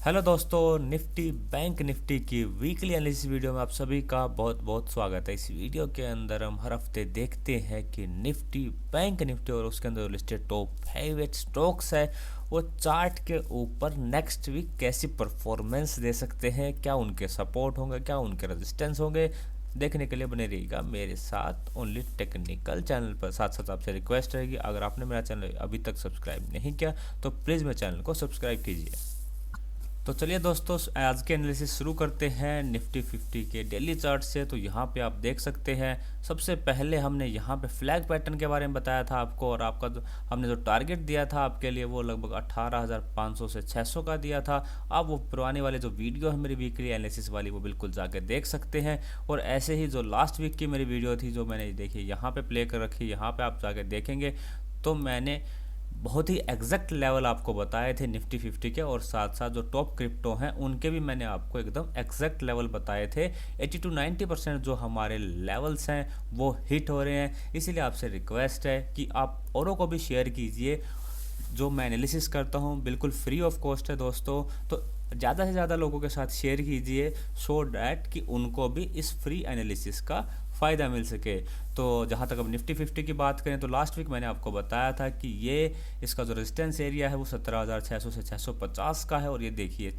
Hello दोस्तों, Nifty bank Nifty की weekly analysis video में आप सभी का बहुत बहुत स्वागत है। इस वीडियो के अंदर हम हर हफ्ते देखते हैं कि निफ्टी बैंक निफ्टी और उसके अंदर लिस्टेड टॉप 5 स्टॉक्स है वो चार्ट के ऊपर नेक्स्ट वीक कैसी परफॉर्मेंस दे सकते हैं, क्या उनके सपोर्ट होंगे, क्या उनके रेजिस्टेंस होंगे। देखने के लिए बने रहिएगा मेरे साथ ओनली टेक्निकल चैनल पर। साथ साथ आपसे रिक्वेस्ट रहेगी, अगर आपने मेरा चैनल अभी तक सब्सक्राइब नहीं किया तो प्लीज़ मेरे चैनल को सब्सक्राइब कीजिए। तो चलिए दोस्तों, आज के एनालिसिस शुरू करते हैं निफ्टी 50 के डेली चार्ट से। तो यहाँ पे आप देख सकते हैं, सबसे पहले हमने यहाँ पे फ्लैग पैटर्न के बारे में बताया था आपको, और आपका हमने जो टारगेट दिया था आपके लिए वो लगभग 18,500 से 600 का दिया था। आप वो पुराने वाले जो वीडियो है मेरी वीकली एनालिसिस वाली वो बिल्कुल जाके देख सकते हैं। और ऐसे ही जो लास्ट वीक की मेरी वीडियो थी जो मैंने देखी यहाँ पर प्ले कर रखी, यहाँ पर आप जाके देखेंगे तो मैंने बहुत ही एग्जैक्ट लेवल आपको बताए थे निफ्टी 50 के, और साथ साथ जो टॉप क्रिप्टो हैं उनके भी मैंने आपको एकदम एग्जैक्ट लेवल बताए थे। 80 to 90% जो हमारे लेवल्स हैं वो हिट हो रहे हैं। इसीलिए आपसे रिक्वेस्ट है कि आप औरों को भी शेयर कीजिए। जो मैं एनालिसिस करता हूँ बिल्कुल फ्री ऑफ कॉस्ट है दोस्तों, तो ज़्यादा से ज़्यादा लोगों के साथ शेयर कीजिए सो डैट कि उनको भी इस फ्री एनालिसिस का फ़ायदा मिल सके। तो जहाँ तक अब निफ्टी 50 की बात करें तो लास्ट वीक मैंने आपको बताया था कि ये इसका जो रेजिस्टेंस एरिया है वो 17,600 से 650 का है। और ये देखिए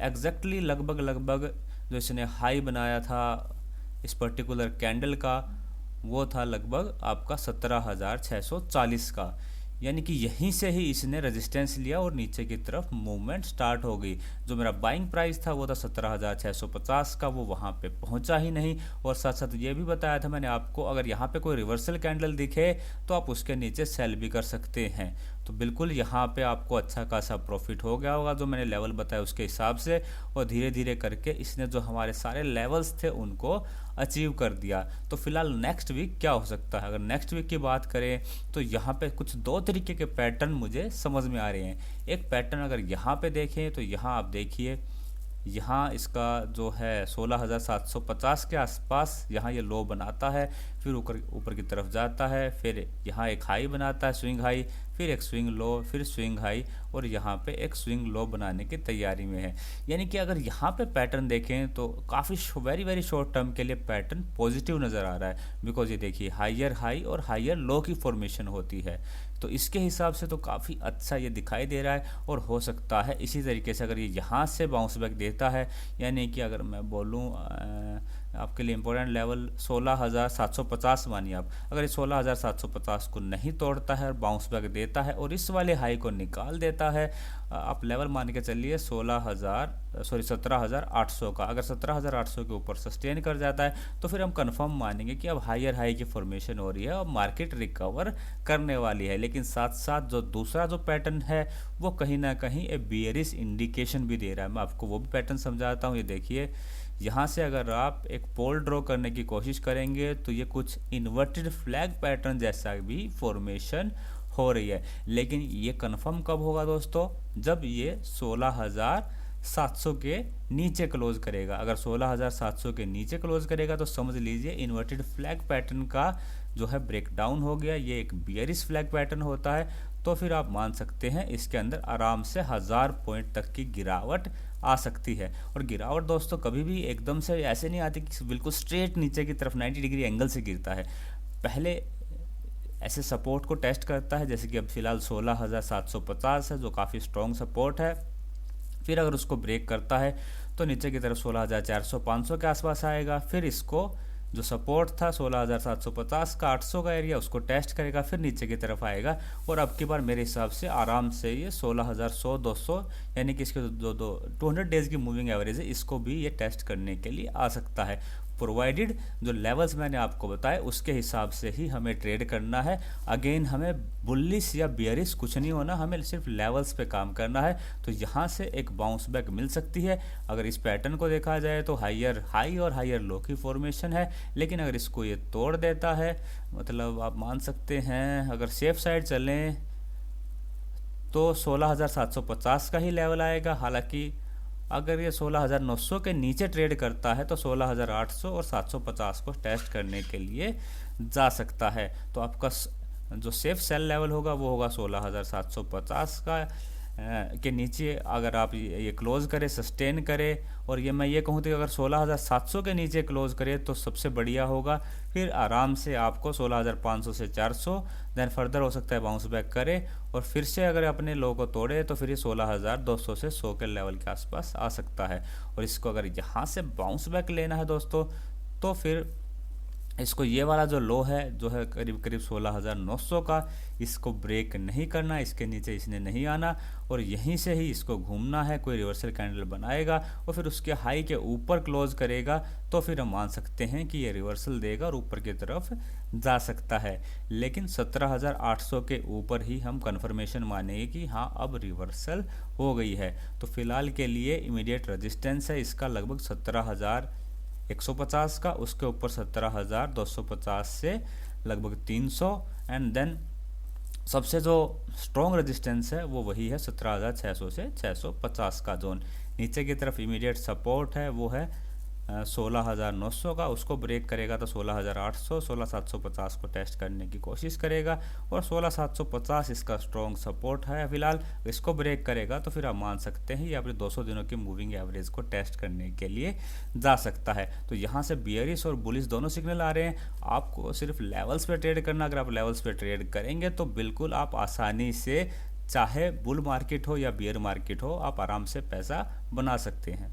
एग्जैक्टली लगभग जो इसने हाई बनाया था इस पर्टिकुलर कैंडल का वो था लगभग आपका 17,640 का, यानी कि यहीं से ही इसने रेजिस्टेंस लिया और नीचे की तरफ मूवमेंट स्टार्ट हो गई। जो मेरा बाइंग प्राइस था वो था 17,650 का, वो वहाँ पे पहुँचा ही नहीं। और साथ साथ ये भी बताया था मैंने आपको, अगर यहाँ पे कोई रिवर्सल कैंडल दिखे तो आप उसके नीचे सेल भी कर सकते हैं। तो बिल्कुल यहाँ पे आपको अच्छा खासा प्रॉफिट हो गया होगा जो मैंने लेवल बताया उसके हिसाब से। और धीरे धीरे करके इसने जो हमारे सारे लेवल्स थे उनको अचीव कर दिया। तो फिलहाल नेक्स्ट वीक क्या हो सकता है, अगर नेक्स्ट वीक की बात करें तो यहाँ पे कुछ दो तरीके के पैटर्न मुझे समझ में आ रहे हैं। एक पैटर्न अगर यहाँ पे देखें तो यहाँ आप देखिए, यहाँ इसका जो है 16,750 के आसपास यहाँ ये लो बनाता है, फिर ऊपर ऊपर की तरफ जाता है, फिर यहाँ एक हाई बनाता है स्विंग हाई, फिर एक स्विंग लो, फिर स्विंग हाई, और यहाँ पे एक स्विंग लो बनाने की तैयारी में है। यानी कि अगर यहाँ पे पैटर्न देखें तो काफ़ी वेरी शॉर्ट टर्म के लिए पैटर्न पॉजिटिव नज़र आ रहा है। बिकॉज ये देखिए हायर हाई और हायर लो की फॉर्मेशन होती है, तो इसके हिसाब से तो काफ़ी अच्छा ये दिखाई दे रहा है। और हो सकता है इसी तरीके से अगर ये यहाँ से बाउंस बैक देता है, यानी कि अगर मैं बोलूँ आपके लिए इंपॉर्टेंट लेवल 16,750 मानिए आप, अगर ये 16,750 को नहीं तोड़ता है और बाउंस बैक देता है और इस वाले हाई को निकाल देता है, आप लेवल मान के चलिए 17,800 का, अगर 17,800 के ऊपर सस्टेन कर जाता है तो फिर हम कंफर्म मानेंगे कि अब हायर हाई की फॉर्मेशन हो रही है और मार्केट रिकवर करने वाली है। लेकिन साथ साथ जो दूसरा जो पैटर्न है वो कहीं ना कहीं एक बियरिश इंडिकेशन भी दे रहा है। मैं आपको वो भी पैटर्न समझाता हूँ। ये देखिए, यहाँ से अगर आप एक पोल ड्रॉ करने की कोशिश करेंगे तो ये कुछ इन्वर्टेड फ्लैग पैटर्न जैसा भी फॉर्मेशन हो रही है। लेकिन ये कंफर्म कब होगा दोस्तों, जब ये 16,700 के नीचे क्लोज करेगा। अगर 16,700 के नीचे क्लोज करेगा तो समझ लीजिए इन्वर्टेड फ्लैग पैटर्न का जो है ब्रेकडाउन हो गया, ये एक बियरिश फ्लैग पैटर्न होता है। तो फिर आप मान सकते हैं इसके अंदर आराम से 1000 पॉइंट तक की गिरावट आ सकती है। और गिरावट दोस्तों कभी भी एकदम से ऐसे नहीं आती कि बिल्कुल स्ट्रेट नीचे की तरफ 90 डिग्री एंगल से गिरता है। पहले ऐसे सपोर्ट को टेस्ट करता है, जैसे कि अब फिलहाल 16,750 है जो काफ़ी स्ट्रॉन्ग सपोर्ट है। फिर अगर उसको ब्रेक करता है तो नीचे की तरफ 16,400 500 के आसपास आएगा। फिर इसको जो सपोर्ट था 16,750 का 800 का एरिया उसको टेस्ट करेगा, फिर नीचे की तरफ आएगा। और अब की बार मेरे हिसाब से आराम से ये 16,100 200 यानी कि इसके जो 200 डेज की मूविंग एवरेज है इसको भी ये टेस्ट करने के लिए आ सकता है, प्रोवाइडेड जो लेवल्स मैंने आपको बताए उसके हिसाब से ही हमें ट्रेड करना है। अगेन हमें बुलिश या बियरिश कुछ नहीं होना, हमें सिर्फ लेवल्स पे काम करना है। तो यहाँ से एक बाउंस बैक मिल सकती है। अगर इस पैटर्न को देखा जाए तो हायर हाई और हायर लो की फॉर्मेशन है, लेकिन अगर इसको ये तोड़ देता है, मतलब आप मान सकते हैं अगर सेफ साइड चलें तो 16,750 का ही लेवल आएगा। हालांकि अगर ये 16,900 के नीचे ट्रेड करता है तो 16,800 और 750 को टेस्ट करने के लिए जा सकता है। तो आपका जो सेफ सेल लेवल होगा वो होगा 16,750 का, के नीचे अगर आप ये क्लोज़ करें, सस्टेन करें, और ये मैं ये कहूँ तो अगर 16,700 के नीचे क्लोज़ करें तो सबसे बढ़िया होगा। फिर आराम से आपको 16,500 से 400 देन फर्दर हो सकता है बाउंस बैक करे, और फिर से अगर अपने लो को तोड़े तो फिर ये 16,200 से 100 के लेवल के आसपास आ सकता है। और इसको अगर यहाँ से बाउंस बैक लेना है दोस्तों, तो फिर इसको ये वाला जो लो है जो है करीब करीब 16,900 का, इसको ब्रेक नहीं करना, इसके नीचे इसने नहीं आना, और यहीं से ही इसको घूमना है। कोई रिवर्सल कैंडल बनाएगा और फिर उसके हाई के ऊपर क्लोज करेगा, तो फिर हम मान सकते हैं कि ये रिवर्सल देगा और ऊपर की तरफ जा सकता है। लेकिन 17,800 के ऊपर ही हम कंफर्मेशन मानेंगे कि हाँ अब रिवर्सल हो गई है। तो फिलहाल के लिए इमीडिएट रेजिस्टेंस है इसका लगभग 17,150 का, उसके ऊपर 17,250 से लगभग 300, एंड देन सबसे जो स्ट्रॉन्ग रेजिस्टेंस है वो वही है 17,600 से 650 का जोन। नीचे की तरफ इमीडिएट सपोर्ट है वो है 16,900 का, उसको ब्रेक करेगा तो 16,800, 16,750 को टेस्ट करने की कोशिश करेगा, और 16,750 इसका स्ट्रॉन्ग सपोर्ट है फिलहाल। इसको ब्रेक करेगा तो फिर आप मान सकते हैं ये अपने 200 दिनों की मूविंग एवरेज को टेस्ट करने के लिए जा सकता है। तो यहाँ से बियरिश और बुलिश दोनों सिग्नल आ रहे हैं। आपको सिर्फ लेवल्स पे ट्रेड करना, अगर आप लेवल्स पे ट्रेड करेंगे तो बिल्कुल आप आसानी से, चाहे बुल मार्केट हो या बियर मार्केट हो, आप आराम से पैसा बना सकते हैं।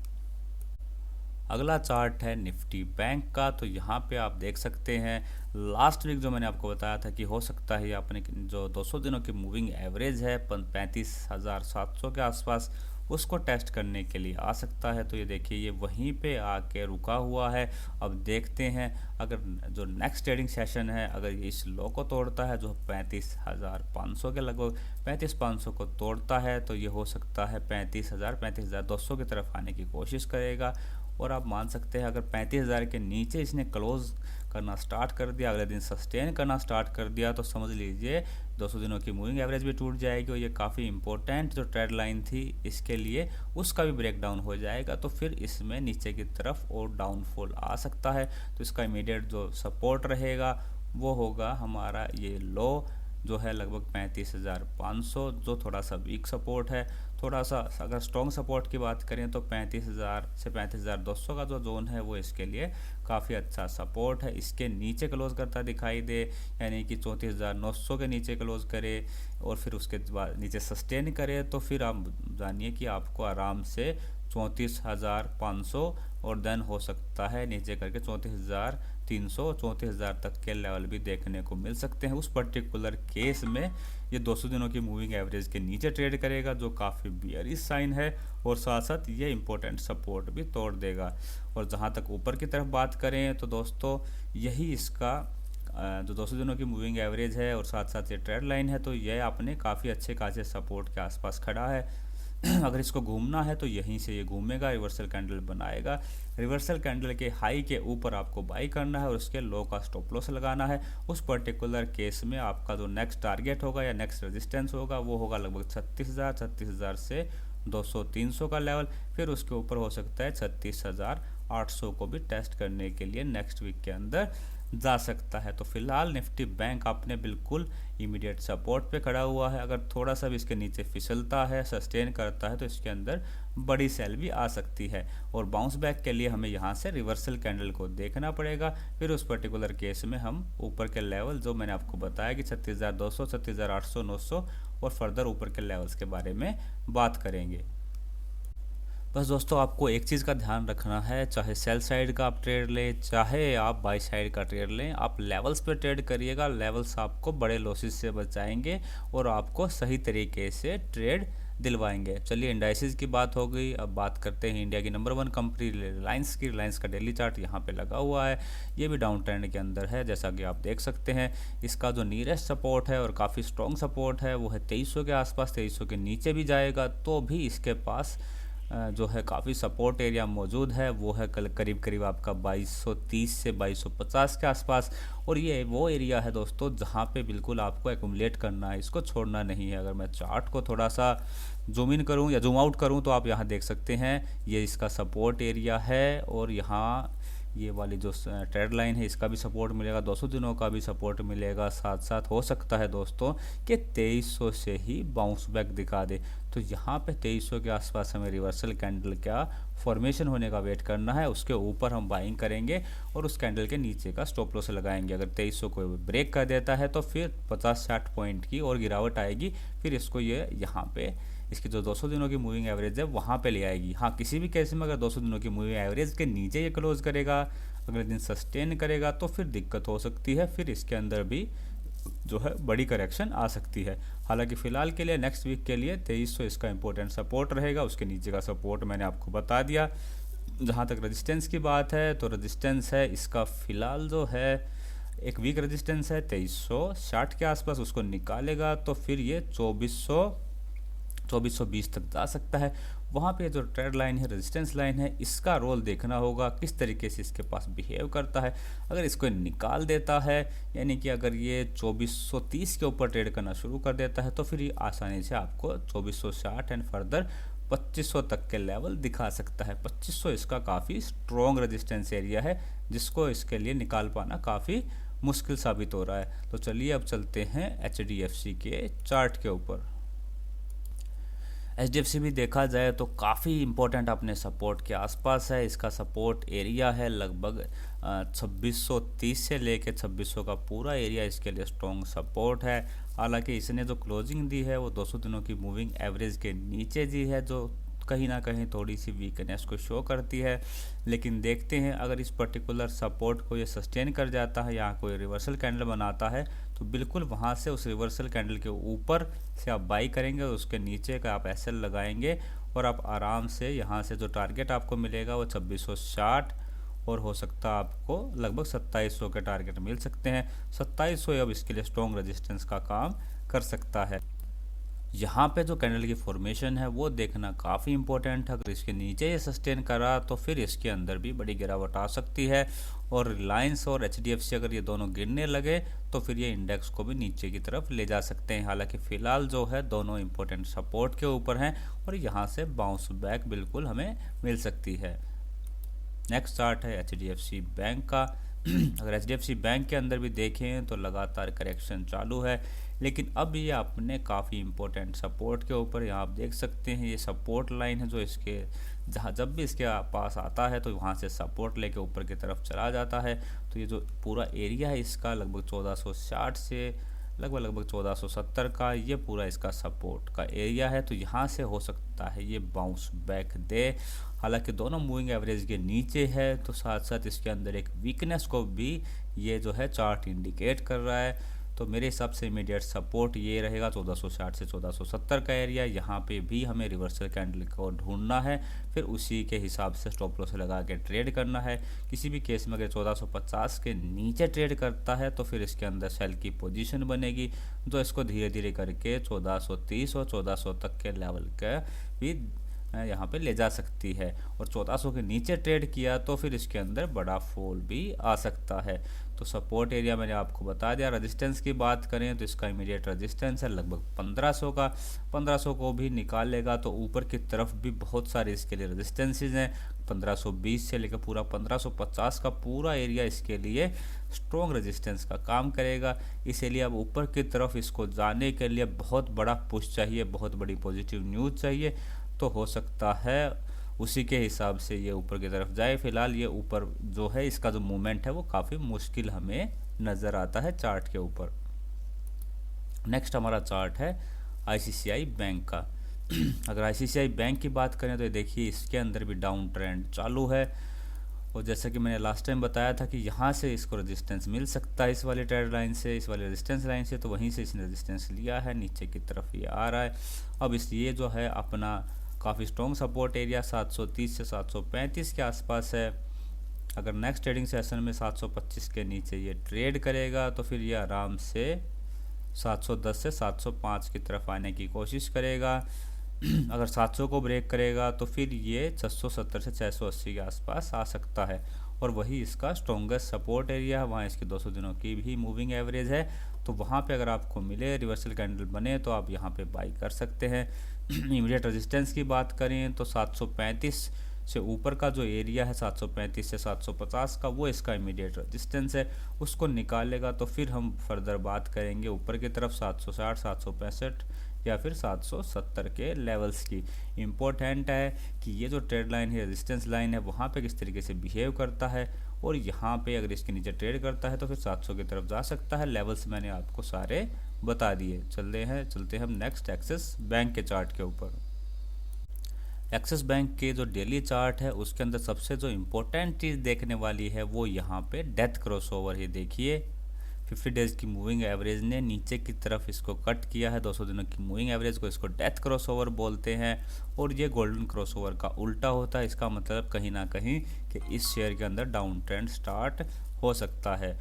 अगला चार्ट है निफ्टी बैंक का। तो यहाँ पे आप देख सकते हैं लास्ट वीक जो मैंने आपको बताया था कि हो सकता है अपने जो 200 दिनों की मूविंग एवरेज है 35,700 के आसपास, उसको टेस्ट करने के लिए आ सकता है। तो ये देखिए ये वहीं पे आके रुका हुआ है। अब देखते हैं अगर जो नेक्स्ट ट्रेडिंग सेशन है अगर इस लो को तोड़ता है जो 35,500 के लगभग 35,500 को तोड़ता है, तो ये हो सकता है 35,000 35,200 की तरफ आने की कोशिश करेगा। और आप मान सकते हैं अगर 35,000 के नीचे इसने क्लोज करना स्टार्ट कर दिया, अगले दिन सस्टेन करना स्टार्ट कर दिया, तो समझ लीजिए 200 दिनों की मूविंग एवरेज भी टूट जाएगी, और ये काफ़ी इंपॉर्टेंट जो ट्रेड लाइन थी इसके लिए उसका भी ब्रेक डाउन हो जाएगा। तो फिर इसमें नीचे की तरफ और डाउनफॉल आ सकता है। तो इसका इमीडिएट जो सपोर्ट रहेगा वो होगा हमारा ये लो जो है लगभग 35,500, जो थोड़ा सा वीक सपोर्ट है। थोड़ा सा अगर स्ट्रॉन्ग सपोर्ट की बात करें तो 35,000 से 35,200 का जो जोन है वो इसके लिए काफ़ी अच्छा सपोर्ट है। इसके नीचे क्लोज करता दिखाई दे, यानी कि 34,900 के नीचे क्लोज करे और फिर उसके बाद नीचे सस्टेन करे, तो फिर आप जानिए कि आपको आराम से 34,500 और देन हो सकता है नीचे करके 34,300 34,000 तक के लेवल भी देखने को मिल सकते हैं। उस पर्टिकुलर केस में ये 200 दिनों की मूविंग एवरेज के नीचे ट्रेड करेगा जो काफ़ी बियरिश साइन है, और साथ साथ ये इंपॉर्टेंट सपोर्ट भी तोड़ देगा। और जहाँ तक ऊपर की तरफ बात करें तो दोस्तों यही इसका जो 200 दिनों की मूविंग एवरेज है और साथ साथ ये ट्रेड लाइन है, तो यह अपने काफ़ी अच्छे खासे सपोर्ट के आसपास खड़ा है। अगर इसको घूमना है तो यहीं से ये घूमेगा, रिवर्सल कैंडल बनाएगा। रिवर्सल कैंडल के हाई के ऊपर आपको बाई करना है और उसके लो का स्टॉप लॉस लगाना है। उस पर्टिकुलर केस में आपका जो नेक्स्ट टारगेट होगा या नेक्स्ट रेजिस्टेंस होगा वो होगा लगभग 36,000 से 200-300 का लेवल। फिर उसके ऊपर हो सकता है 36,800 को भी टेस्ट करने के लिए नेक्स्ट वीक के अंदर जा सकता है। तो फिलहाल निफ्टी बैंक अपने बिल्कुल इमीडिएट सपोर्ट पे खड़ा हुआ है। अगर थोड़ा सा भी इसके नीचे फिसलता है, सस्टेन करता है, तो इसके अंदर बड़ी सेल भी आ सकती है। और बाउंस बैक के लिए हमें यहाँ से रिवर्सल कैंडल को देखना पड़ेगा। फिर उस पर्टिकुलर केस में हम ऊपर के लेवल जो मैंने आपको बताया कि 36,200, 36,800, 900 और फर्दर ऊपर के लेवल्स के बारे में बात करेंगे। बस दोस्तों आपको एक चीज़ का ध्यान रखना है, चाहे सेल साइड का आप ट्रेड लें चाहे आप बाई साइड का ट्रेड लें, आप लेवल्स पे ट्रेड करिएगा। लेवल्स आपको बड़े लॉसेस से बचाएंगे और आपको सही तरीके से ट्रेड दिलवाएंगे। चलिए इंडाइसिस की बात हो गई, अब बात करते हैं इंडिया की नंबर 1 कंपनी रिलायंस की। रिलायंस का डेली चार्ट यहाँ पे लगा हुआ है, ये भी डाउन ट्रेंड के अंदर है जैसा कि आप देख सकते हैं। इसका जो नियरेस्ट सपोर्ट है और काफ़ी स्ट्रॉन्ग सपोर्ट है वो है 2300 के आसपास। 2300 के नीचे भी जाएगा तो भी इसके पास जो है काफ़ी सपोर्ट एरिया मौजूद है, वो है करीब करीब आपका 2230 से 2250 के आसपास। और ये वो एरिया है दोस्तों जहाँ पे बिल्कुल आपको एक्यूमुलेट करना है, इसको छोड़ना नहीं है। अगर मैं चार्ट को थोड़ा सा जूम इन करूँ या जूम आउट करूँ तो आप यहाँ देख सकते हैं ये इसका सपोर्ट एरिया है, और यहाँ ये वाली जो ट्रेड लाइन है इसका भी सपोर्ट मिलेगा, 200 दिनों का भी सपोर्ट मिलेगा। साथ साथ हो सकता है दोस्तों कि 2300 से ही बाउंस बैक दिखा दे। तो यहाँ पे 2300 के आसपास हमें रिवर्सल कैंडल का फॉर्मेशन होने का वेट करना है, उसके ऊपर हम बाइंग करेंगे और उस कैंडल के नीचे का स्टॉप लॉस लगाएंगे। अगर 2300 को ब्रेक कर देता है तो फिर 50-60 पॉइंट की और गिरावट आएगी, फिर इसको ये यहाँ पे इसकी जो 200 दिनों की मूविंग एवरेज है वहाँ पे ले आएगी। हाँ, किसी भी केस में अगर 200 दिनों की मूविंग एवरेज के नीचे ये क्लोज करेगा, अगले दिन सस्टेन करेगा तो फिर दिक्कत हो सकती है, फिर इसके अंदर भी जो है बड़ी करेक्शन आ सकती है। हालांकि फ़िलहाल के लिए नेक्स्ट वीक के लिए 2300 इसका इंपॉर्टेंट सपोर्ट रहेगा, उसके नीचे का सपोर्ट मैंने आपको बता दिया। जहाँ तक रेजिस्टेंस की बात है तो रेजिस्टेंस है इसका फ़िलहाल जो है एक वीक रेजिस्टेंस है 2360 के आसपास, उसको निकालेगा तो फिर ये 2420 तक जा सकता है। वहाँ पे जो ट्रेड लाइन है, रेजिस्टेंस लाइन है, इसका रोल देखना होगा किस तरीके से इसके पास बिहेव करता है। अगर इसको निकाल देता है, यानी कि अगर ये 2430 के ऊपर ट्रेड करना शुरू कर देता है तो फिर ये आसानी से आपको 2460 एंड फर्दर 2500 तक के लेवल दिखा सकता है। 2500 इसका काफ़ी स्ट्रॉन्ग रेजिस्टेंस एरिया है, जिसको इसके लिए निकाल पाना काफ़ी मुश्किल साबित हो रहा है। तो चलिए अब चलते हैं HDFC के चार्ट के ऊपर। HDFC भी देखा जाए तो काफ़ी इम्पोर्टेंट अपने सपोर्ट के आसपास है। इसका सपोर्ट एरिया है लगभग 2630 से लेके 2600 का पूरा एरिया इसके लिए स्ट्रॉन्ग सपोर्ट है। हालांकि इसने जो क्लोजिंग दी है वो 200 दिनों की मूविंग एवरेज के नीचे दी है, जो कहीं ना कहीं थोड़ी सी वीकनेस को शो करती है। लेकिन देखते हैं अगर इस पर्टिकुलर सपोर्ट को ये सस्टेन कर जाता है या कोई रिवर्सल कैंडल बनाता है तो बिल्कुल वहाँ से उस रिवर्सल कैंडल के ऊपर से आप बाई करेंगे, उसके नीचे का आप एसएल लगाएंगे और आप आराम से यहाँ से जो टारगेट आपको मिलेगा वो 2660 और हो सकता है आपको लगभग 2700 के टारगेट मिल सकते हैं। 2700 अब इसके लिए स्ट्रॉन्ग रेजिस्टेंस का काम कर सकता है। यहाँ पे जो कैंडल की फॉर्मेशन है वो देखना काफ़ी इंपॉर्टेंट है। अगर इसके नीचे ये सस्टेन करा तो फिर इसके अंदर भी बड़ी गिरावट आ सकती है और रिलायंस और HDFC अगर ये दोनों गिरने लगे तो फिर ये इंडेक्स को भी नीचे की तरफ ले जा सकते हैं। हालांकि फ़िलहाल जो है दोनों इंपॉर्टेंट सपोर्ट के ऊपर हैं और यहाँ से बाउंस बैक बिल्कुल हमें मिल सकती है। नेक्स्ट चार्ट है HDFC बैंक का। अगर HDFC बैंक के अंदर भी देखें तो लगातार करेक्शन चालू है, लेकिन अब ये अपने काफ़ी इंपॉर्टेंट सपोर्ट के ऊपर, यहाँ आप देख सकते हैं ये सपोर्ट लाइन है जो इसके जहाँ जब भी इसके पास आता है तो वहाँ से सपोर्ट लेके ऊपर की तरफ चला जाता है। तो ये जो पूरा एरिया है इसका लगभग 1460 से लगभग 1470 का ये पूरा इसका सपोर्ट का एरिया है। तो यहाँ से हो सकता है ये बाउंस बैक दे। हालांकि दोनों मूविंग एवरेज के नीचे है तो साथ साथ इसके अंदर एक वीकनेस को भी ये जो है चार्ट इंडिकेट कर रहा है। तो मेरे हिसाब से इमीडिएट सपोर्ट ये रहेगा 1460 से 1470 का एरिया। यहाँ पे भी हमें रिवर्सल कैंडल को ढूंढना है, फिर उसी के हिसाब से स्टॉप लॉस लगा के ट्रेड करना है। किसी भी केस में अगर 1450 के नीचे ट्रेड करता है तो फिर इसके अंदर सेल की पोजीशन बनेगी, जो इसको धीरे धीरे करके 1430 और 1400 तक के लेवल का भी यहाँ पे ले जा सकती है। और 1400 के नीचे ट्रेड किया तो फिर इसके अंदर बड़ा फॉल भी आ सकता है। तो सपोर्ट एरिया मैंने आपको बता दिया। रेजिस्टेंस की बात करें तो इसका इमीडिएट रेजिस्टेंस है लगभग 1500 का। 1500 को भी निकाल लेगा तो ऊपर की तरफ भी बहुत सारे इसके लिए रेजिस्टेंसेज हैं। 1520 से लेकर पूरा 1550 का पूरा एरिया इसके लिए स्ट्रॉन्ग रेजिस्टेंस का काम करेगा। इसीलिए अब ऊपर की तरफ इसको जाने के लिए बहुत बड़ा पुश चाहिए, बहुत बड़ी पॉजिटिव न्यूज़ चाहिए। तो हो सकता है उसी के हिसाब से ये ऊपर की तरफ जाए। फिलहाल ये ऊपर जो है इसका जो मूवमेंट है वो काफ़ी मुश्किल हमें नज़र आता है चार्ट के ऊपर। नेक्स्ट हमारा चार्ट है ICICI बैंक का। अगर ICICI बैंक की बात करें तो देखिए इसके अंदर भी डाउन ट्रेंड चालू है और जैसा कि मैंने लास्ट टाइम बताया था कि यहाँ से इसको रेजिस्टेंस मिल सकता है, इस वाली ट्रेड लाइन से, इस वाली रेजिस्टेंस लाइन से। तो वहीं से इसने रेजिस्टेंस लिया है, नीचे की तरफ ये आ रहा है। अब इस ये जो है अपना काफ़ी स्ट्रॉन्ग सपोर्ट एरिया 730 से 735 के आसपास है। अगर नेक्स्ट ट्रेडिंग सेशन में 725 के नीचे ये ट्रेड करेगा तो फिर ये आराम से 710 से 705 की तरफ आने की कोशिश करेगा। अगर 700 को ब्रेक करेगा तो फिर ये 670 से 680 के आसपास आ सकता है और वही इसका स्ट्रॉन्गेस्ट सपोर्ट एरिया है। वहाँ इसकी 200 दिनों की भी मूविंग एवरेज है। तो वहाँ पे अगर आपको मिले रिवर्सल कैंडल बने तो आप यहाँ पे बाई कर सकते हैं। इमीडिएट रेजिस्टेंस की बात करें तो 735 से ऊपर का जो एरिया है 735 से 750 का, वो इसका इमीडिएट रेजिस्टेंस है, उसको निकालेगा तो फिर हम फर्दर बात करेंगे ऊपर की तरफ 760, 765 या फिर 770 के लेवल्स की। इम्पोर्टेंट है कि ये जो ट्रेड लाइन है, रेजिस्टेंस लाइन है, वहाँ पे किस तरीके से बिहेव करता है, और यहाँ पे अगर इसके नीचे ट्रेड करता है तो फिर 700 की तरफ जा सकता है। लेवल्स मैंने आपको सारे बता दिए। चलते हैं हम नेक्स्ट एक्सिस बैंक के चार्ट के ऊपर। एक्सिस बैंक के जो डेली चार्ट है उसके अंदर सबसे जो इम्पोर्टेंट चीज़ देखने वाली है वो यहाँ पे डेथ क्रॉसओवर है। देखिए 50 डेज़ की मूविंग एवरेज ने नीचे की तरफ इसको कट किया है, 200 दिनों की मूविंग एवरेज को, इसको डेथ क्रॉसओवर बोलते हैं, और ये गोल्डन क्रॉसओवर का उल्टा होता है। इसका मतलब कहीं ना कहीं कि इस शेयर के अंदर डाउन ट्रेंड स्टार्ट हो सकता है।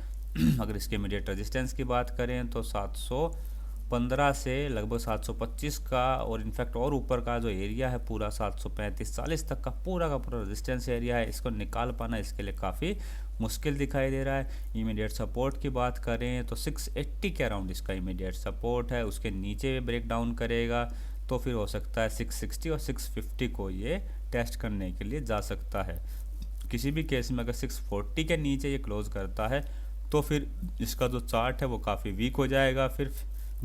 अगर इसके इमीडिएट रेजिस्टेंस की बात करें तो 715 से लगभग 725 का, और इनफैक्ट और ऊपर का जो एरिया है पूरा 735-40 तक का पूरा रेजिस्टेंस एरिया है। इसको निकाल पाना इसके लिए काफ़ी मुश्किल दिखाई दे रहा है। इमीडिएट सपोर्ट की बात करें तो 680 के अराउंड इसका इमीडिएट सपोर्ट है। उसके नीचे ब्रेक डाउन करेगा तो फिर हो सकता है 660 और 650 को ये टेस्ट करने के लिए जा सकता है। किसी भी केस में अगर 640 के नीचे ये क्लोज करता है तो फिर इसका जो चार्ट है वो काफ़ी वीक हो जाएगा। फिर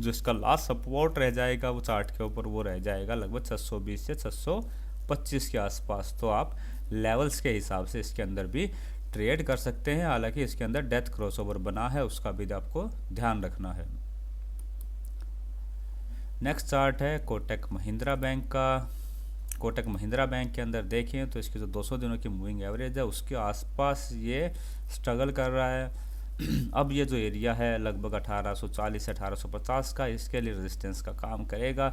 जो इसका लास्ट सपोर्ट रह जाएगा वो चार्ट के ऊपर वो रह जाएगा लगभग 620 से 625 के आसपास। तो आप लेवल्स के हिसाब से इसके अंदर भी ट्रेड कर सकते हैं। हालांकि इसके अंदर डेथ क्रॉसओवर बना है, उसका भी आपको ध्यान रखना है। नेक्स्ट चार्ट है कोटक महिंद्रा बैंक का। कोटक महिंद्रा बैंक के अंदर देखें तो इसकी जो 200 दिनों की मूविंग एवरेज है उसके आसपास ये स्ट्रगल कर रहा है। अब ये जो एरिया है लगभग 1840 से 1850 का, इसके लिए रेजिस्टेंस का काम करेगा।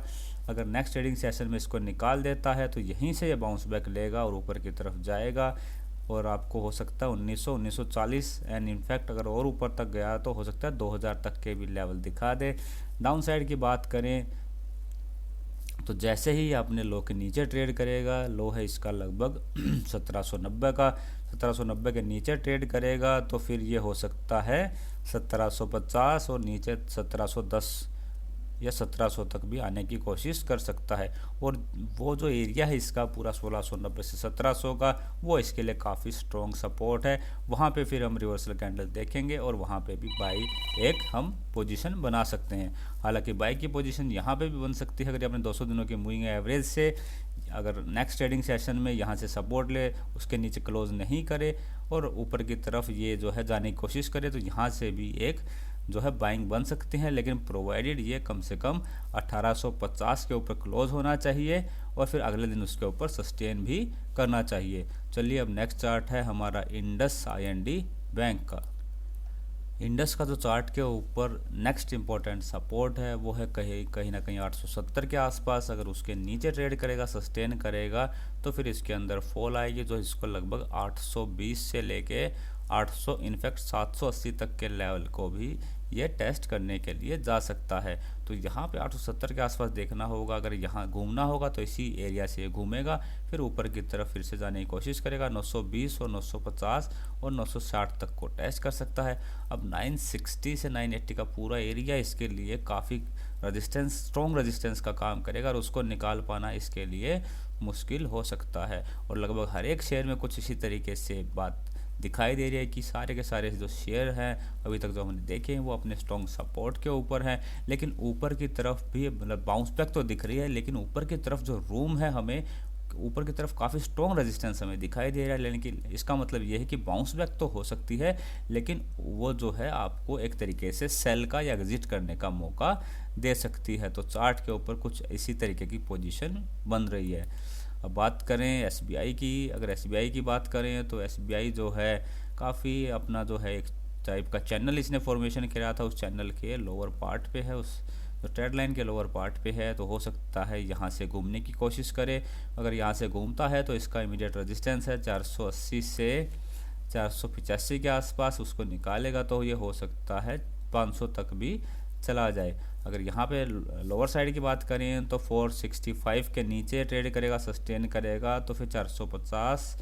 अगर नेक्स्ट ट्रेडिंग सेशन में इसको निकाल देता है तो यहीं से ये बाउंस बैक लेगा और ऊपर की तरफ जाएगा, और आपको हो सकता है 1940 एंड इनफैक्ट अगर और ऊपर तक गया तो हो सकता है 2000 तक के भी लेवल दिखा दे। डाउन साइड की बात करें तो जैसे ही आपने लो के नीचे ट्रेड करेगा, लो है इसका लगभग 1790 का, 1790 के नीचे ट्रेड करेगा तो फिर ये हो सकता है 1750 और नीचे 1710 या 1700 तक भी आने की कोशिश कर सकता है। और वो जो एरिया है इसका पूरा 1690 से 1700 का, वो इसके लिए काफ़ी स्ट्रॉन्ग सपोर्ट है। वहाँ पे फिर हम रिवर्सल कैंडल देखेंगे और वहाँ पे भी बाई एक हम पोजीशन बना सकते हैं। हालांकि बाई की पोजीशन यहाँ पे भी बन सकती है अगर अपने 200 दिनों की मूविंग एवरेज से अगर नेक्स्ट ट्रेडिंग सेशन में यहाँ से सपोर्ट ले, उसके नीचे क्लोज नहीं करे और ऊपर की तरफ ये जो है जाने की कोशिश करे, तो यहाँ से भी एक जो है बाइंग बन सकते हैं, लेकिन प्रोवाइडेड ये कम से कम 1850 के ऊपर क्लोज होना चाहिए और फिर अगले दिन उसके ऊपर सस्टेन भी करना चाहिए। चलिए अब नेक्स्ट चार्ट है हमारा इंडस IND बैंक का। इंडस का जो चार्ट के ऊपर नेक्स्ट इम्पोर्टेंट सपोर्ट है वो है कहीं ना कहीं 870 के आसपास। अगर उसके नीचे ट्रेड करेगा, सस्टेन करेगा, तो फिर इसके अंदर फॉल आएगी जो इसको लगभग 820 से लेके 800 इनफैक्ट 780 तक के लेवल को भी ये टेस्ट करने के लिए जा सकता है। तो यहाँ पे 870 के आसपास देखना होगा। अगर यहाँ घूमना होगा तो इसी एरिया से घूमेगा, फिर ऊपर की तरफ फिर से जाने की कोशिश करेगा। 920 और 950 और 960 तक को टेस्ट कर सकता है। अब 960 से 980 का पूरा एरिया इसके लिए काफ़ी रेजिस्टेंस, स्ट्रॉन्ग रेजिस्टेंस का काम करेगा और उसको निकाल पाना इसके लिए मुश्किल हो सकता है। और लगभग हर एक शेयर में कुछ इसी तरीके से बात दिखाई दे रही है कि सारे के सारे जो शेयर हैं अभी तक जो हमने देखे हैं वो अपने स्ट्रॉन्ग सपोर्ट के ऊपर हैं, लेकिन ऊपर की तरफ भी मतलब बाउंस बैक तो दिख रही है, लेकिन ऊपर की तरफ जो रूम है हमें ऊपर की तरफ काफ़ी स्ट्रॉन्ग रेजिस्टेंस हमें दिखाई दे रहा है। लेकिन इसका मतलब ये है कि बाउंस बैक तो हो सकती है, लेकिन वो जो है आपको एक तरीके से सेल का या एग्जिट करने का मौका दे सकती है। तो चार्ट के ऊपर कुछ इसी तरीके की पोजीशन बन रही है। अब बात करें SBI की। अगर SBI की बात करें तो SBI जो है काफ़ी अपना जो है एक टाइप का चैनल इसने फॉर्मेशन किया था, उस चैनल के लोअर पार्ट पे है, उस जो ट्रेड लाइन के लोअर पार्ट पे है। तो हो सकता है यहाँ से घूमने की कोशिश करे। अगर यहाँ से घूमता है तो इसका इमीडिएट रेजिस्टेंस है 480 से 485 के आसपास, उसको निकालेगा तो ये हो सकता है 500 तक भी चला जाए। अगर यहाँ पे लोअर साइड की बात करें तो 465 के नीचे ट्रेड करेगा, सस्टेन करेगा, तो फिर 450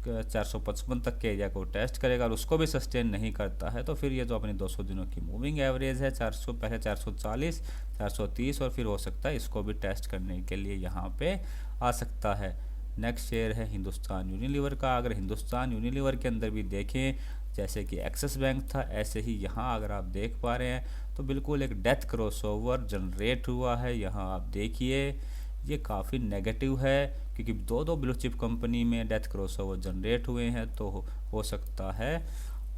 455 तक के एरिया को टेस्ट करेगा और उसको भी सस्टेन नहीं करता है तो फिर ये जो अपनी 200 दिनों की मूविंग एवरेज है 400 पहले 440 430 और फिर हो सकता है इसको भी टेस्ट करने के लिए यहाँ पे आ सकता है। नेक्स्ट शेयर है हिंदुस्तान यूनिलीवर का। अगर हिंदुस्तान यूनिलीवर के अंदर भी देखें, जैसे कि एक्सिस बैंक था, ऐसे ही यहाँ अगर आप देख पा रहे हैं तो बिल्कुल एक डेथ क्रॉसओवर जनरेट हुआ है। यहाँ आप देखिए ये काफ़ी नेगेटिव है, क्योंकि दो दो ब्लू चिप कंपनी में डेथ क्रॉसओवर जनरेट हुए हैं, तो हो सकता है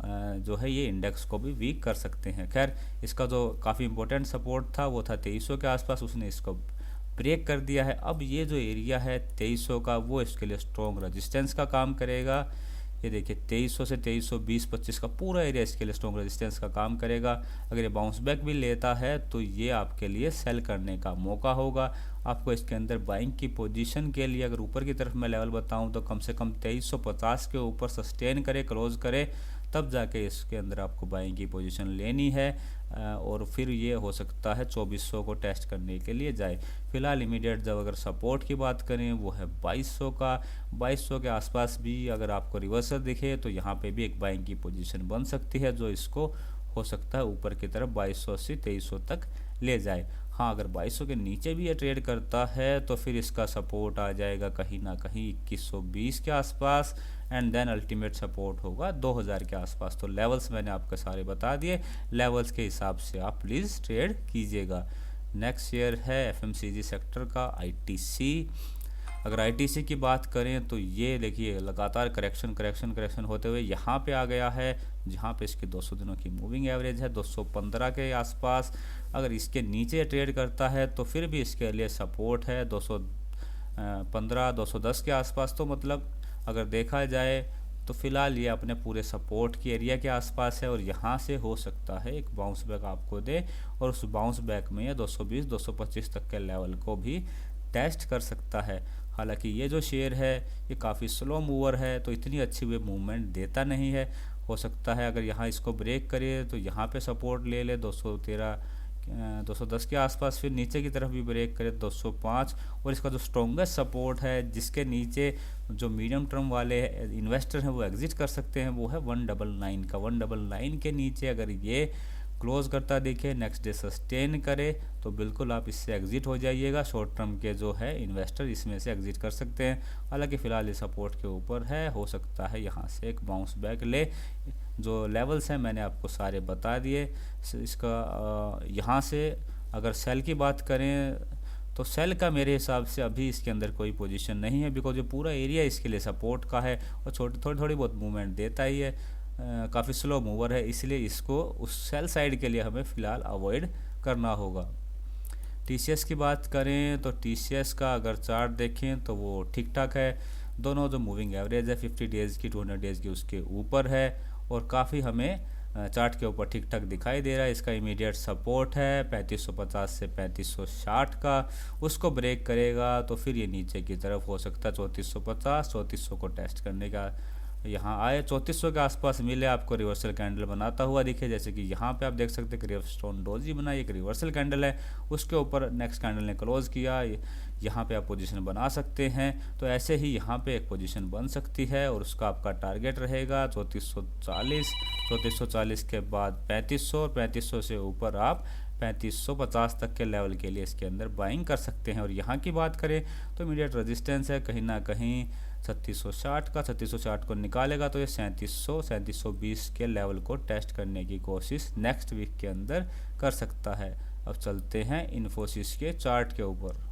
जो है ये इंडेक्स को भी वीक कर सकते हैं। खैर, इसका जो काफ़ी इंपॉर्टेंट सपोर्ट था वो था 2300 के आसपास, उसने इसको ब्रेक कर दिया है। अब ये जो एरिया है 2300 का, वो इसके लिए स्ट्रॉन्ग रेजिस्टेंस का काम करेगा। ये देखिए 2300 से 2320-25 का पूरा एरिया इसके लिए स्ट्रॉन्ग रेजिस्टेंस का काम करेगा। अगर ये बाउंस बैक भी लेता है तो ये आपके लिए सेल करने का मौका होगा। आपको इसके अंदर बाइंग की पोजीशन के लिए अगर ऊपर की तरफ मैं लेवल बताऊं तो कम से कम 2350 के ऊपर सस्टेन करे, क्लोज करे, तब जाके इसके अंदर आपको बाइंग की पोजीशन लेनी है और फिर ये हो सकता है 2400 को टेस्ट करने के लिए जाए। फिलहाल इमीडिएट जब अगर सपोर्ट की बात करें वो है 2200 का। 2200 के आसपास भी अगर आपको रिवर्सल दिखे तो यहाँ पे भी एक बाइंग की पोजीशन बन सकती है, जो इसको हो सकता है ऊपर की तरफ 2200 से 2300 तक ले जाए। हाँ, अगर 2200 के नीचे भी ये ट्रेड करता है तो फिर इसका सपोर्ट आ जाएगा कहीं ना कहीं 2120 के आसपास, एंड देन अल्टीमेट सपोर्ट होगा 2000 के आसपास। तो लेवल्स मैंने आपको सारे बता दिए, लेवल्स के हिसाब से आप प्लीज़ ट्रेड कीजिएगा। नेक्स्ट शेयर है एफएमसीजी सेक्टर का आईटीसी। अगर आईटीसी की बात करें तो ये देखिए लगातार करेक्शन होते हुए यहाँ पे आ गया है, जहाँ पे इसकी 200 दिनों की मूविंग एवरेज है 215 के आसपास। अगर इसके नीचे ट्रेड करता है तो फिर भी इसके लिए सपोर्ट है 215 210 के आसपास। तो मतलब अगर देखा जाए तो फिलहाल ये अपने पूरे सपोर्ट की एरिया के आसपास है और यहाँ से हो सकता है एक बाउंस बैक आपको दे, और उस बाउंस बैक में ये 220 225 तक के लेवल को भी टेस्ट कर सकता है। हालांकि ये जो शेयर है ये काफ़ी स्लो मूवर है, तो इतनी अच्छी वे मूवमेंट देता नहीं है। हो सकता है अगर यहाँ इसको ब्रेक करे तो यहाँ पे सपोर्ट ले ले 210 के आसपास, फिर नीचे की तरफ भी ब्रेक करे 205, और इसका जो स्ट्रॉन्गेस्ट सपोर्ट है जिसके नीचे जो मीडियम टर्म वाले इन्वेस्टर हैं वो एग्जिट कर सकते हैं, वो है 199 का। 199 के नीचे अगर ये क्लोज करता दिखे, नेक्स्ट डे सस्टेन करे, तो बिल्कुल आप इससे एग्जिट हो जाइएगा। शॉर्ट टर्म के जो है इन्वेस्टर इसमें से एग्जिट कर सकते हैं। हालांकि फ़िलहाल ये सपोर्ट के ऊपर है, हो सकता है यहाँ से एक बाउंस बैक ले। जो लेवल्स हैं मैंने आपको सारे बता दिए। इसका यहाँ से अगर सेल की बात करें तो सेल का मेरे हिसाब से अभी इसके अंदर कोई पोजीशन नहीं है, बिकॉज ये पूरा एरिया इसके लिए सपोर्ट का है और थोड़ी बहुत मूवमेंट देता ही है। काफ़ी स्लो मूवर है, इसलिए इसको उस सेल साइड के लिए हमें फ़िलहाल अवॉइड करना होगा। टीसीएस की बात करें तो टीसीएस का अगर चार्ट देखें तो वो ठीक ठाक है। दोनों जो मूविंग एवरेज है 50 डेज़ की 200 डेज़ की उसके ऊपर है और काफ़ी हमें चार्ट के ऊपर ठीक ठाक दिखाई दे रहा है। इसका इमीडिएट सपोर्ट है 3550 से 3560 का, उसको ब्रेक करेगा तो फिर ये नीचे की तरफ हो सकता है 3450 3400 को टेस्ट करने का यहाँ आए। 3400 के आसपास मिले आपको रिवर्सल कैंडल बनाता हुआ दिखे, जैसे कि यहाँ पे आप देख सकते हैं क्रिप्टोन डोजी बनाई, एक रिवर्सल कैंडल है, उसके ऊपर नेक्स्ट कैंडल ने क्लोज किया, यहाँ पे आप पोजीशन बना सकते हैं। तो ऐसे ही यहाँ पे एक पोजीशन बन सकती है और उसका आपका टारगेट रहेगा 3440, 3440 के बाद 3500 और 3500 से ऊपर आप 3550 तक के लेवल के लिए इसके अंदर बाइंग कर सकते हैं। और यहाँ की बात करें तो इमीडिएट रेजिस्टेंस है कहीं ना कहीं 3660 का। 3660 को निकालेगा तो ये 3700 3720 के लेवल को टेस्ट करने की कोशिश नेक्स्ट वीक के अंदर कर सकता है। अब चलते हैं इन्फोसिस के चार्ट के ऊपर।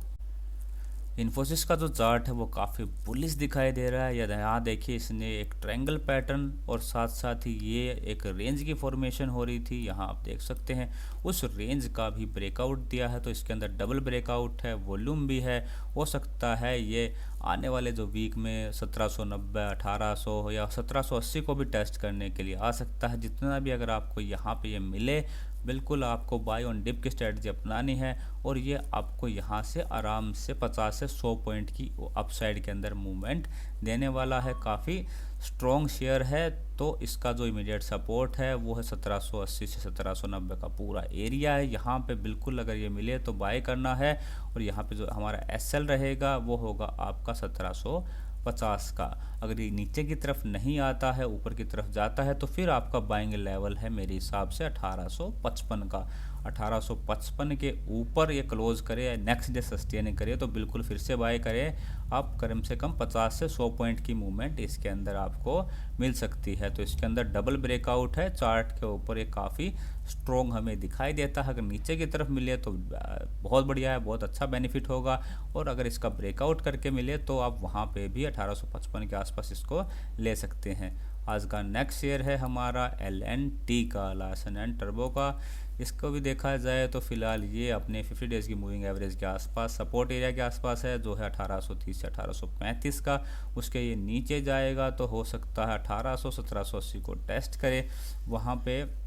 इन्फोसिस का जो चार्ट है वो काफ़ी बुलिश दिखाई दे रहा है। यहाँ देखिए इसने एक ट्रायंगल पैटर्न और साथ साथ ही ये एक रेंज की फॉर्मेशन हो रही थी, यहाँ आप देख सकते हैं उस रेंज का भी ब्रेकआउट दिया है। तो इसके अंदर डबल ब्रेकआउट है, वॉल्यूम भी है। हो सकता है ये आने वाले जो वीक में 1790 1800 या 1780 को भी टेस्ट करने के लिए आ सकता है। जितना भी अगर आपको यहाँ पे ये मिले, बिल्कुल आपको बाय ऑन डिप की स्ट्रेटजी अपनानी है और ये आपको यहाँ से आराम से 50 से 100 पॉइंट की अपसाइड के अंदर मूवमेंट देने वाला है। काफ़ी स्ट्रॉन्ग शेयर है। तो इसका जो इमीडिएट सपोर्ट है वो है 1780 से 1790 का पूरा एरिया है। यहाँ पे बिल्कुल अगर ये मिले तो बाय करना है और यहाँ पे जो हमारा एसएल रहेगा वो होगा आपका 1750 का। अगर ये नीचे की तरफ नहीं आता है, ऊपर की तरफ जाता है, तो फिर आपका बाइंग लेवल है मेरे हिसाब से 1855 का। 1855 के ऊपर ये क्लोज करे, नेक्स्ट डे सस्टेन करे तो बिल्कुल फिर से बाय करें। आप कम से कम 50 से 100 पॉइंट की मूवमेंट इसके अंदर आपको मिल सकती है। तो इसके अंदर डबल ब्रेकआउट है चार्ट के ऊपर, ये काफ़ी स्ट्रॉन्ग हमें दिखाई देता है। अगर नीचे की तरफ मिले तो बहुत बढ़िया है, बहुत अच्छा बेनिफिट होगा। और अगर इसका ब्रेकआउट करके मिले तो आप वहाँ पे भी 1855 के आसपास इसको ले सकते हैं। आज का नेक्स्ट शेयर है हमारा LNT का, लार्सन एंड टर्बो का। इसको भी देखा जाए तो फिलहाल ये अपने 50 डेज़ की मूविंग एवरेज के आसपास, सपोर्ट एरिया के आसपास है, जो है 1830 से 1835 का। उसके ये नीचे जाएगा तो हो सकता है 1800 1780 को टेस्ट करे, वहाँ पे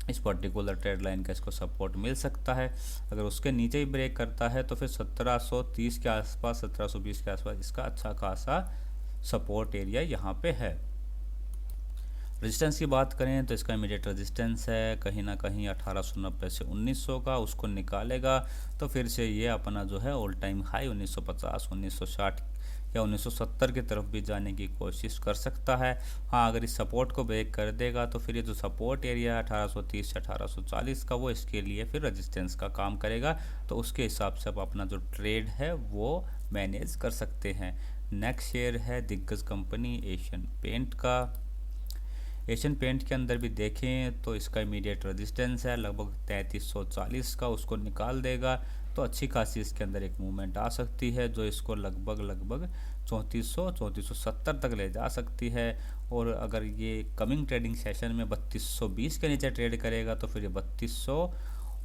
इस पर्टिकुलर ट्रेड लाइन का इसको सपोर्ट मिल सकता है। अगर उसके नीचे ही ब्रेक करता है तो फिर 1730 के आसपास 1720 के आसपास इसका अच्छा खासा सपोर्ट एरिया यहाँ पे है। रेजिस्टेंस की बात करें तो इसका इमीडिएट रेजिस्टेंस है कहीं ना कहीं 1890 से 1900 का, उसको निकालेगा तो फिर से ये अपना जो है ऑल टाइम हाई 1950 1960 या 1970 की तरफ भी जाने की कोशिश कर सकता है। हाँ, अगर इस सपोर्ट को ब्रेक कर देगा तो फिर ये जो सपोर्ट एरिया है 1830 से 1840 का, वो इसके लिए फिर रेजिस्टेंस का काम करेगा। तो उसके हिसाब से आप अपना जो ट्रेड है वो मैनेज कर सकते हैं। नेक्स्ट शेयर है दिग्गज कंपनी एशियन पेंट का। एशियन पेंट के अंदर भी देखें तो इसका इमीडिएट रेजिस्टेंस है लगभग 3340 का, उसको निकाल देगा तो अच्छी खासी इसके अंदर एक मूवमेंट आ सकती है जो इसको लगभग 3470 तक ले जा सकती है। और अगर ये कमिंग ट्रेडिंग सेशन में 3220 के नीचे ट्रेड करेगा तो फिर ये 3200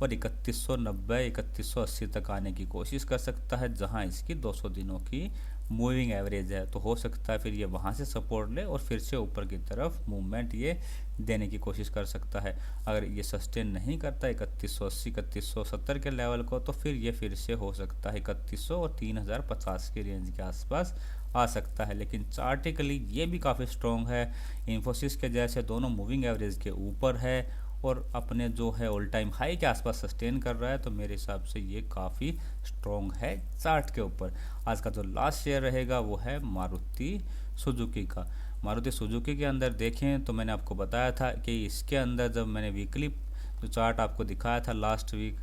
और 3190 3180 तक आने की कोशिश कर सकता है, जहां इसकी 200 दिनों की मूविंग एवरेज है। तो हो सकता है फिर ये वहाँ से सपोर्ट ले और फिर से ऊपर की तरफ मूवमेंट ये देने की कोशिश कर सकता है। अगर ये सस्टेन नहीं करता 3180 3170 के लेवल को तो फिर ये फिर से हो सकता है 3100 और 3050 के रेंज के आसपास आ सकता है। लेकिन चार्टिकली ये भी काफ़ी स्ट्रॉन्ग है, इन्फोसिस के जैसे दोनों मूविंग एवरेज के ऊपर है और अपने जो है ऑल टाइम हाई के आसपास सस्टेन कर रहा है। तो मेरे हिसाब से ये काफ़ी स्ट्रॉन्ग है चार्ट के ऊपर। आज का जो लास्ट शेयर रहेगा वो है मारुति सुजुकी का। मारुति सुजुकी के अंदर देखें तो मैंने आपको बताया था कि इसके अंदर जब मैंने वीकली जो चार्ट आपको दिखाया था लास्ट वीक,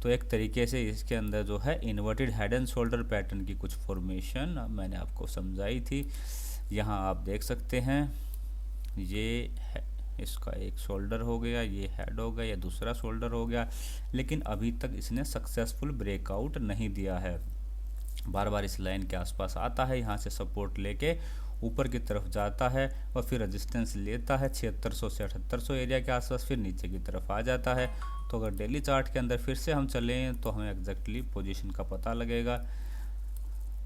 तो एक तरीके से इसके अंदर जो है inverted head and shoulder pattern की कुछ फॉर्मेशन मैंने आपको समझाई थी। यहाँ आप देख सकते हैं ये है, इसका एक शोल्डर हो गया, ये हेड हो गया, ये दूसरा शोल्डर हो गया, लेकिन अभी तक इसने सक्सेसफुल ब्रेकआउट नहीं दिया है। बार बार इस लाइन के आसपास आता है, यहाँ से सपोर्ट लेके ऊपर की तरफ जाता है और फिर रेजिस्टेंस लेता है 7600 से 7800 एरिया के आसपास, फिर नीचे की तरफ आ जाता है। तो अगर डेली चार्ट के अंदर फिर से हम चलें तो हमें एग्जैक्टली पोजीशन का पता लगेगा।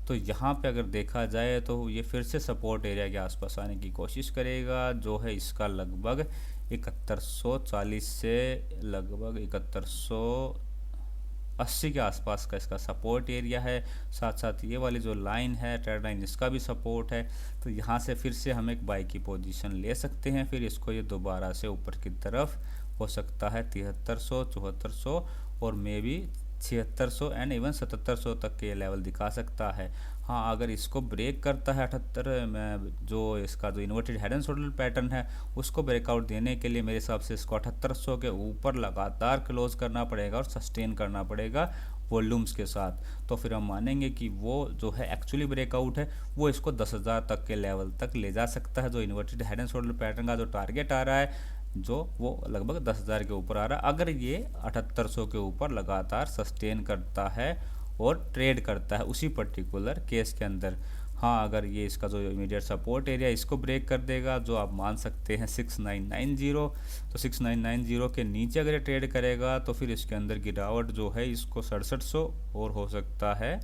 तो यहाँ पे अगर देखा जाए तो ये फिर से सपोर्ट एरिया के आसपास आने की कोशिश करेगा, जो है इसका लगभग 7140 से लगभग 7180 के आसपास का इसका सपोर्ट एरिया है। साथ साथ ये वाली जो लाइन है ट्रेड लाइन, इसका भी सपोर्ट है। तो यहाँ से फिर से हम एक बाई की पोजीशन ले सकते हैं, फिर इसको ये दोबारा से ऊपर की तरफ हो सकता है 7300 7400 और मे बी 7600 एंड इवन 7700 तक के लेवल दिखा सकता है। हाँ, अगर इसको ब्रेक करता है 78 में, जो इसका जो inverted head and shoulder pattern है उसको ब्रेकआउट देने के लिए मेरे हिसाब से इसको 7800 के ऊपर लगातार क्लोज करना पड़ेगा और सस्टेन करना पड़ेगा वॉल्यूम्स के साथ। तो फिर हम मानेंगे कि वो जो है एक्चुअली ब्रेकआउट है वो इसको 10,000 तक के लेवल तक ले जा सकता है। जो inverted head and shoulder pattern का जो टारगेट आ रहा है जो वो लगभग 10,000 के ऊपर आ रहा है, अगर ये 7800 के ऊपर लगातार सस्टेन करता है और ट्रेड करता है उसी पर्टिकुलर केस के अंदर। हाँ, अगर ये इसका जो इमीडिएट सपोर्ट एरिया इसको ब्रेक कर देगा, जो आप मान सकते हैं 6990, तो 6990 के नीचे अगर ये ट्रेड करेगा तो फिर इसके अंदर गिरावट जो है इसको 6700 और हो सकता है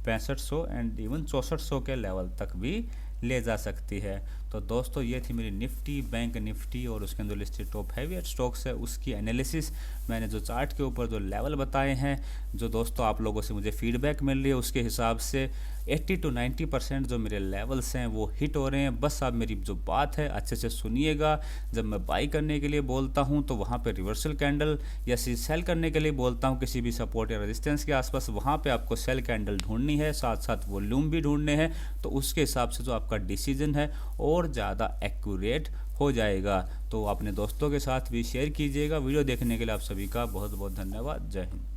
6500 एंड इवन 6400 के लेवल तक भी ले जा सकती है। तो दोस्तों ये थी मेरी निफ्टी, बैंक निफ्टी और उसके अंदर लिस्टेड टॉप हैवीएट स्टॉक्स है उसकी एनालिसिस। मैंने जो चार्ट के ऊपर जो लेवल बताए हैं, जो दोस्तों आप लोगों से मुझे फीडबैक मिल रही है उसके हिसाब से 80 to 90% जो मेरे लेवल्स हैं वो हिट हो रहे हैं। बस आप मेरी जो बात है अच्छे से सुनिएगा। जब मैं बाई करने के लिए बोलता हूं तो वहां पे रिवर्सल कैंडल या सेल करने के लिए बोलता हूं किसी भी सपोर्ट या रेजिस्टेंस के आसपास, वहां पे आपको सेल कैंडल ढूंढनी है, साथ साथ वॉल्यूम भी ढूंढने हैं। तो उसके हिसाब से जो आपका डिसीजन है और ज़्यादा एक्यूरेट हो जाएगा। तो अपने दोस्तों के साथ भी शेयर कीजिएगा। वीडियो देखने के लिए आप सभी का बहुत बहुत धन्यवाद। जय हिंद।